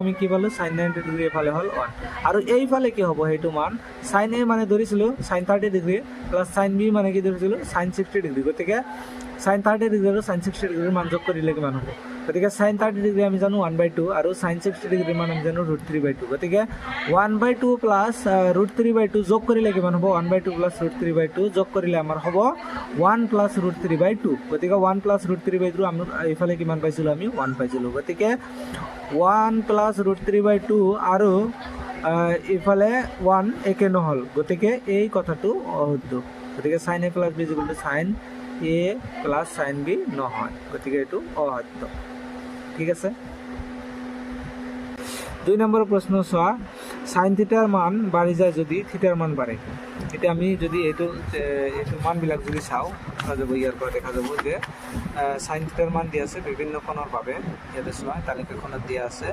আমি কি পালো sin 90 ডিগ্ৰী এফালে হ'ল 1 আৰু এইফালে কি হ'ব সেইটো মান sin a মানে ধৰিছিলো sin 30 degree plus sin b মানে কি ধৰিছিলো sin 60 ডিগ্ৰী গতিকে sin 30 ডিগ্ৰী আৰু sin 60 ডিগ্ৰীৰ মান যোগ কৰিলে কিমান হ'ব গতিকে sin 30 ডিগ্ৰী আমি জানো 1/2 আৰু sin 60 ডিগ্ৰীৰ মান আমি জানো √3/2 গতিকে 1/2 প্লাস √3/2 যোগ কৰিলে কিমান হ'ব 1/2 প্লাস √3/2 যোগ কৰিলে আমাৰ হ'ব 1 প্লাস √3/2 গতিকে 1 প্লাস √3/2 আমি এইফালে কিমান পাইছিলো আমি 1 পাইছিলো গতিকে 1 প্লাস √3/2 আৰু ইফালে 1 একে নহল গতিকে এই কথাটো অশুদ্ধ গতিকে sin a plus b sin a plus sin b নহয় গতিকে এটো অশুদ্ধ ঠিক আছে 2 নম্বৰ প্ৰশ্ন চোৱা sin থিটাৰ মান বাঢ়ি যায় যদি থিটাৰ মান বাঢ়ে এটা আমি যদি এটো মান বিলাক যদি চাও দেখা যাব ইয়াৰ পৰা দেখা যাব যে sin থিটাৰ মান দিয়া আছে বিভিন্ন কোণৰ বাবে ইয়াতে চোৱা তালিকাখনত দিয়া আছে